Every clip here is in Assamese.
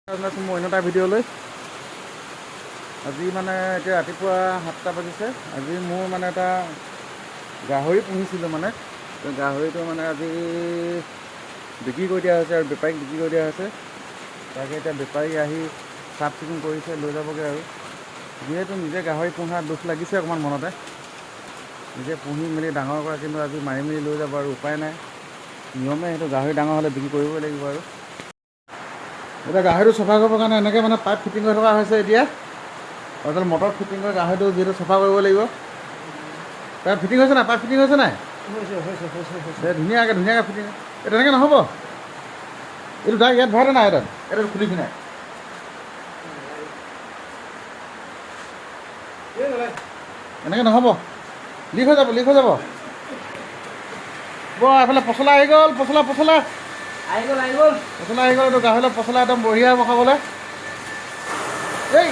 মই অন্য এটা ভিডিঅ'লৈ আজি মানে এতিয়া ৰাতিপুৱা 7টা বাজিছে। আজি মোৰ মানে এটা গাহৰি পুহিছিলোঁ মানে গাহৰিটো মানে আজি বিক্ৰী কৰি দিয়া হৈছে আৰু বেপাৰীক বিক্ৰী কৰি দিয়া হৈছে। তাকে এতিয়া বেপাৰী আহি চাফ চিকুণ কৰিছে, লৈ যাবগৈ আৰু যিহেতু নিজে গাহৰি পোহা দুখ লাগিছে অকণমান মনতে, নিজে পুহি মেলি ডাঙৰ কৰা, কিন্তু আজি মাৰি মেলি লৈ যাব আৰু উপায় নাই, নিয়মে সেইটো। গাহৰি ডাঙৰ হ'লে বিক্ৰী কৰিবই লাগিব আৰু এতিয়া গাহৰিটো চফা কৰিবৰ কাৰণে এনেকৈ মানে পাইপ ফিটিং কৰি থকা হৈছে। এতিয়া অৰ্থাৎ মটৰ ফিটিং কৰি গাহৰিটো যিহেতু চফা কৰিব লাগিব। পাইপ ফিটিং হৈছে নাই? পাইপ ফিটিং হৈছে নাই? ধুনীয়াকৈ ফিটিং। এই তেনেকৈ নহ'ব, এইটো ডাইৰেক্ট ইয়াত ভৰাইতে নাই, এইটো খুলি পিনে এনেকৈ নহ'ব, লিক হৈ যাব। এফালে পচলা আহি গ'ল, পচলা আহি গ'ল এইটো গাহৰি পচলা একদম বঢ়িয়া হ'ব খাবলৈ। এই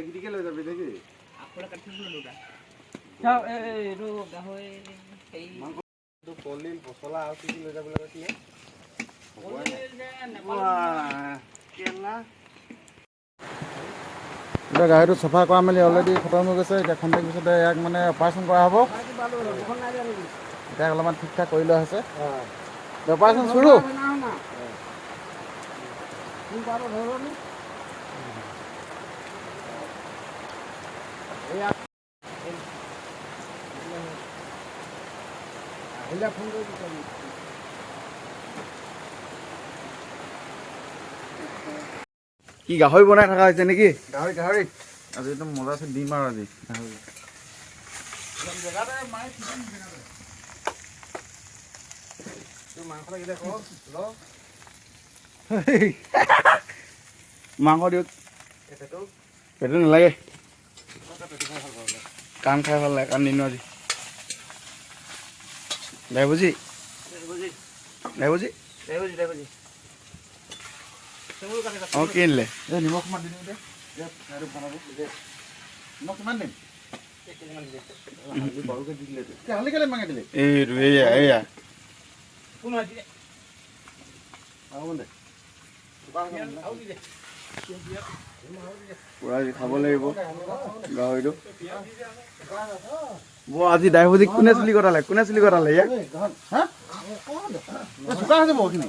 গিটিকে লৈ যাবি নেকি? কলডিল পচলা আৰু কি লৈ যাব লাগে? এতিয়া গাহৰিটো চফা কৰা মেলি অলৰেডি খতম হৈ গৈছে। এতিয়া খন্তেক পিছতে ইয়াক মানে অপাৰেশ্যন কৰা হ'ব। এতিয়া অলপমান ঠিক ঠাক কৰি লোৱা হৈছে। অপাৰেশ্যন চুৰু। কি গাহৰি বনাই থকা হৈছে নেকি? গাহৰি আজি একদম মজা আছে, দিম আৰু আজি গাহৰি মাংস দিয়ক, পেটু নালাগে, কাণ খাই ভাল লাগে, কাণ নিনো আজি। ডাইবুজি অঁ কি আনিলে? নিমখ অকণমান দি দিওঁ দে, নিমখ কিমান দিম? এইটো এয়া পুৰা খাব লাগিব গাহৰিটো। আজি ডাইভুজি কোনে চুলি কটালে ইয়াক? চোকা হৈছে বহুখিনি।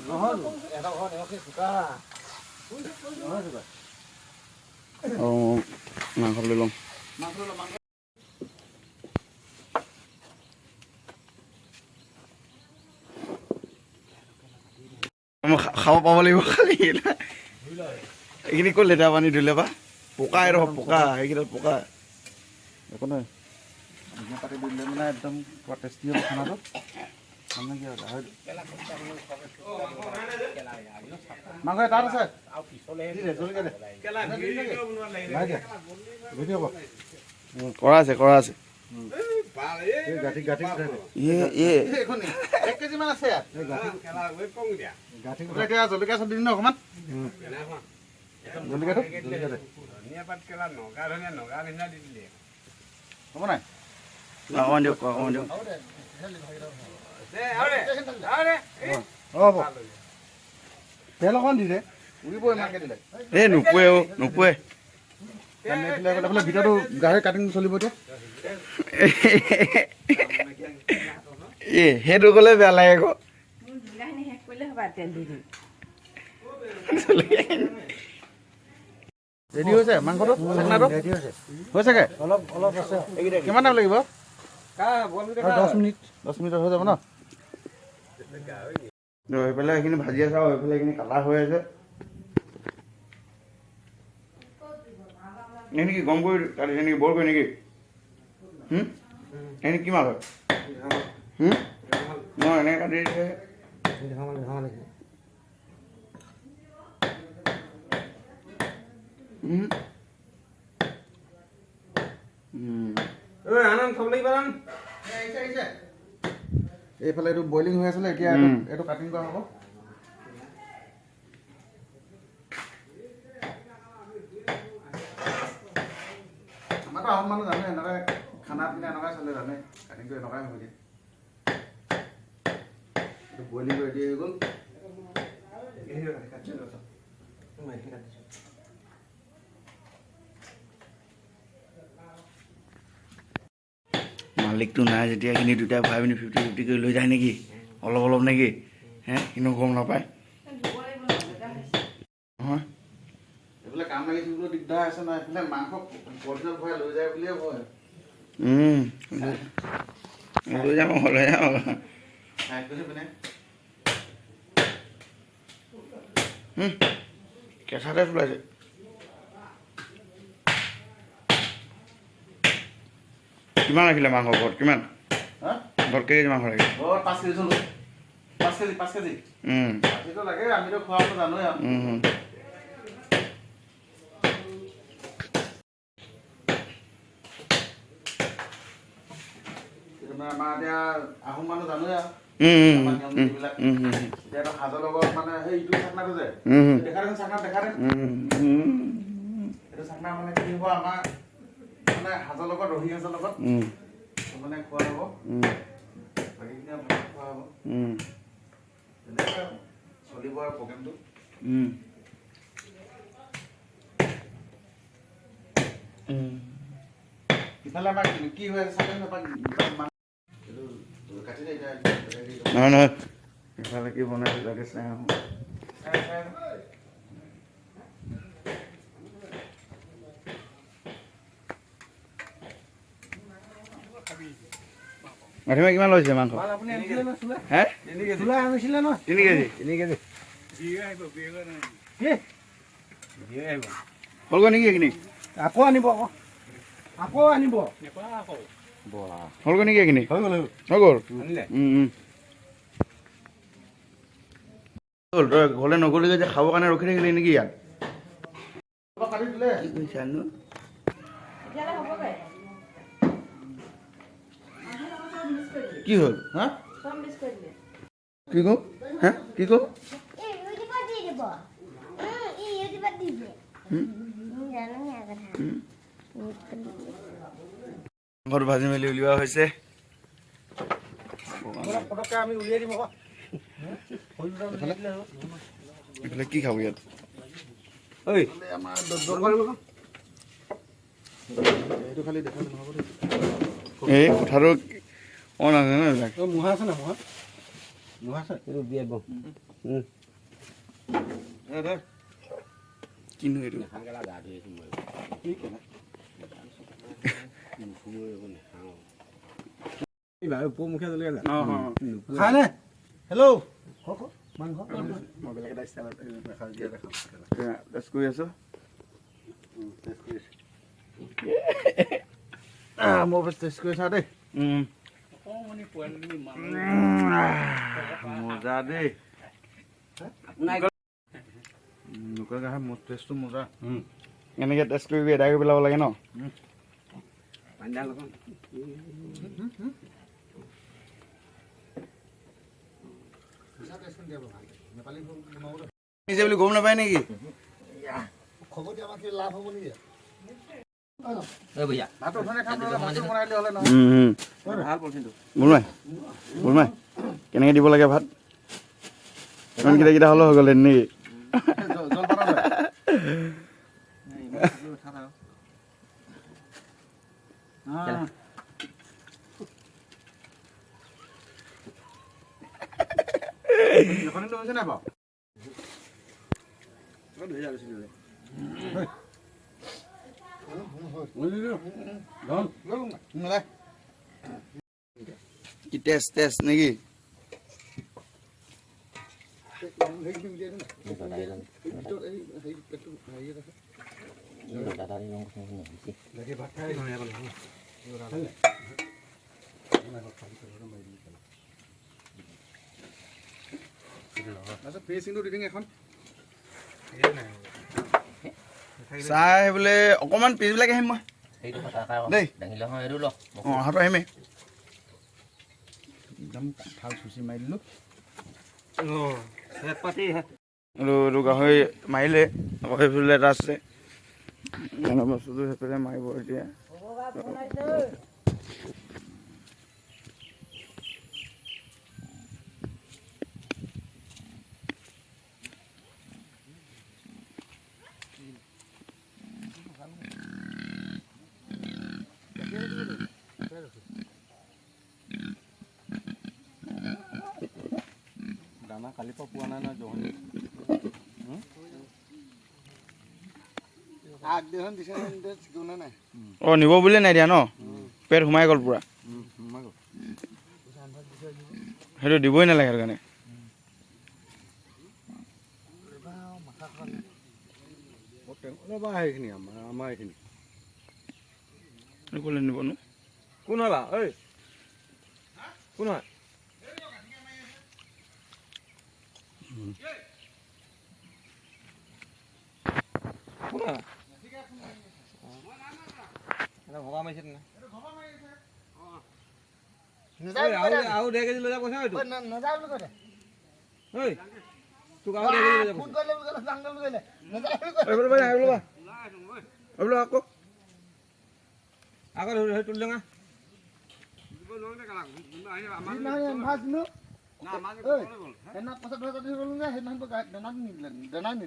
অঁ মাংস লৈ ল'ম। খাব পাব লাগিব খালি। এইখিনি ক'ত লেতেৰা পানী ধুলে বা? পকা এইকেইডাল পকা। একো নহয়, ধুনীয়া পাতি দিলে মানে একদম পুৰা টেষ্টি হ'ব খানাটো। মাংস তাত আছে, কৰা আছে। জলকীয়া চব দি দিম অকণমান। হ'ব নাই? অকণমান দিয়ক। হ'ব তেল অকণ দি দে, উৰিব ইমানকৈ দিলে। এই নোপোৱে ভিতৰতো গাহৰি কাটিং চলিব এতিয়া। সেইটো ক'লে বেয়া লাগে আকৌ। ৰেডি হৈছে মাংসটো, হৈছেগৈ? অলপ আছে। কিমান টাইম লাগিব? 10 মিনিটত হৈ যাব ন? এইফালে এইখিনি ভাজি আছে আৰু এইফালে এইখিনি কাটা হৈ আছে। এইখিনি কি গৰম কৰি কাটিছে নেকি? বৰ কৰি নেকি? এইখিনি কি মাছ হয়? মই এনেকৈ কাটি দিছে। আনন্দ খাব লাগিব। এইফালে এইটো বইলিং হৈ আছিলে এতিয়া এইটো কাটিং কৰা হ'ব আমাৰতো আহোম মানুহ জানে এনেকৈ খানা পিনা এনেকৈ চলে জানে কাটিংটো এনেকুৱাই হ'ব দিয়ে এইটো বইলিং কৰি দিয়ে হৈ গ'ল মালিকটো নাই যেতিয়া এইখিনি দুটাই ভাই পিনি 50-50 কৰি লৈ যায় নেকি অলপ অলপ নেকি হে কিন্তু গম নাপায় নহয় এইফালে কাম লাগি থাকিবলৈ দিগদাৰ আছে নহয় এইফালে মাংস পলিথিনত ভৰাই লৈ যায় বুলিয়ে ভয় লৈ যাম কেঁচাতে চলাইছে কিমান ৰাখিলে মাংস ঘৰত কিমান ঘৰত কেজি মাংস ৰাখিলে 5 কেজি চলো 5 কেজি লাগে আমিতো খোৱাটো জানোৱে আৰু আমাৰ এতিয়া আহোম মানুহ জানোৱে আৰু এতিয়া সাজৰ লগত মানে সেই ইটো চাকনাটো যে দেখা দেখোন চাকনা দেখা দে এইটো চাকনা মানে কি হ'ব আমাৰ মানে সাজৰ লগত ৰহি সাজৰ লগত মানে খোৱা হ'ব বাকীখিনি ভাত খোৱা হ'ব তেনেকৈ চলিব আৰু প্ৰগ্ৰেমটো ইফালে আমাৰ কি হৈ আছে চাগে নহয় নহয় ইফালে কি বনাইছে তাকে চাই আহোঁ মাটিমাহ কিমান লৈছে মাংস হে 3 কেজি হ'লগৈ নেকি এইখিনি আকৌ আনিব হ'লগৈ নেকি এইখিনি হৈ গ'ল তই ঘৰলৈ নগ'লিগৈ যে খাবৰ কাৰণে ৰখি থাকিলি নেকি ইয়াত কি হ'ল হা কি কওঁ হা কি কওঁ ঘৰত ভাজি মেলি উলিওৱা হৈছে এইফালে কি খাব ইয়াত এই কথাটো অন আছে ন এইবিলাক মুহা আছে না মুহা আছে কিনো এইটো হেল্ল' কৰি আছো মই টেষ্ট কৰি চাওঁ দেই মজা দেই লোকেল গাহৰি মোৰ টেষ্টটো মজা এনেকৈ টেষ্ট কৰিবি এদাই কৰি পেলাব লাগে ন বুলি গম নাপায় নেকি কেনেকে দিব লাগে ভাত ইমান কেইটা হ'লেও হৈ গ'ল নেকি কি টেষ্ট নেকি চাই বোলে অকণমান পিছবিলাক আহিম মই দেই হাতত আহিমেই একদম কাঠাল চুচি মাৰি দিলোঁ আৰু গাহৰি মাৰিলে আকৌ সেইফালে এটা আছে এনে বস্তুটো সেইফালে মাৰিব এতিয়া দানা কালিৰ পৰা পোৱা নাই নহয় জহনি আগদিনাখন দিছে নাই অঁ নিব বুলিয়ে নাই দিয়া ন পেট সোমাই গ'ল পূৰা সেইটো দিবই নালাগে সেইটো কাৰণে সেইখিনি আমাৰ এইখিনি ক'লে নিবনো কোন হ'লা ঐ কোন হয় ভবা মাৰিছে আৰু 1.5 কেজি লৈ যাব কৈছা নাযাওঁ বুলি কৈছে ঐ তোক আৰু 1.5 কেজি লৈ যাব ফোন কৰিলে জাংগল কৰিলে নাযাওঁ আকৌ আকৌ ধৰি তুলি লঙা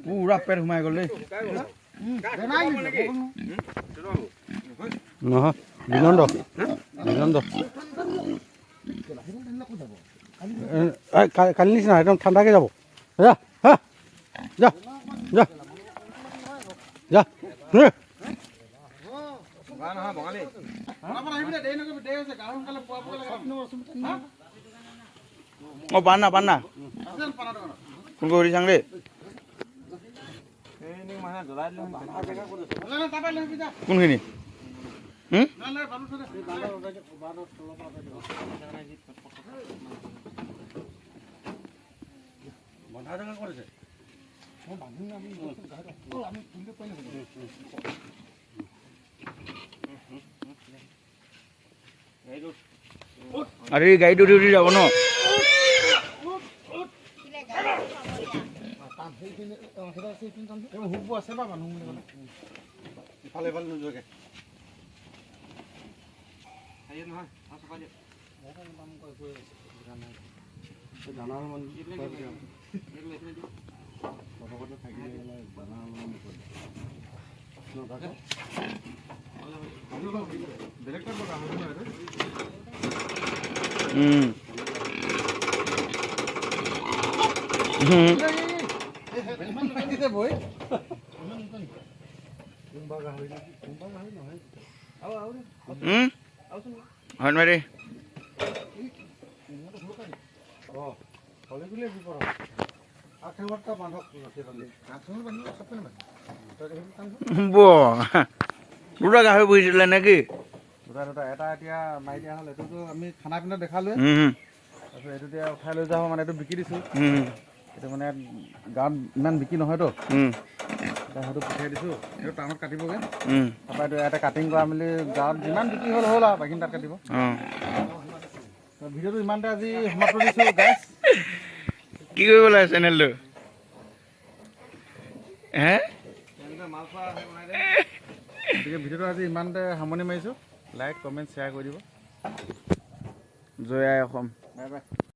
পুৰা পেট সোমাই গ'ল দেই নহয় বিনন্দ কালি নিচিনা একদম ঠাণ্ডাকে যাব যা হা যা যা যা অঁ পানা ফোন কৰি চাং দেই কোনখিনি আৰু এই গাড়ীটো উঠি যাব ন ইফালে ইফালে নোযোৱাকে হয় নোৱাৰি দুটা গাহৰি বহি দিলে নেকি দুটা এটা এতিয়া মাৰি দিয়া হ'ল এইটোতো আমি খানা পিনা দেখালোৱে তাৰপিছত এইটো এতিয়া উঠাই লৈ যাওঁ মানে এইটো বিকি দিছোঁ এইটো মানে গাঁৱত ইমান বিক্ৰী নহয়তো সেইটো পঠিয়াই দিছোঁ এইটো টাউনত কাটিবগৈ তাৰপৰা এইটো ইয়াতে কাটিং কৰা মেলি গাঁৱত যিমান বিক্ৰী হ'ল আৰু বাকীখিনি তাত কাটিব ভিডিঅ'টো ইমানতে আজি সমাপ্ত দিছোঁ গাইছ কি কৰিব লাগে চেনেলটো হে গতিকে ভিডিঅ'টো আজি ইমানতে সামৰণি মাৰিছোঁ লাইক কমেণ্ট শ্বেয়াৰ কৰি দিব জয় আই অসম বাই বাই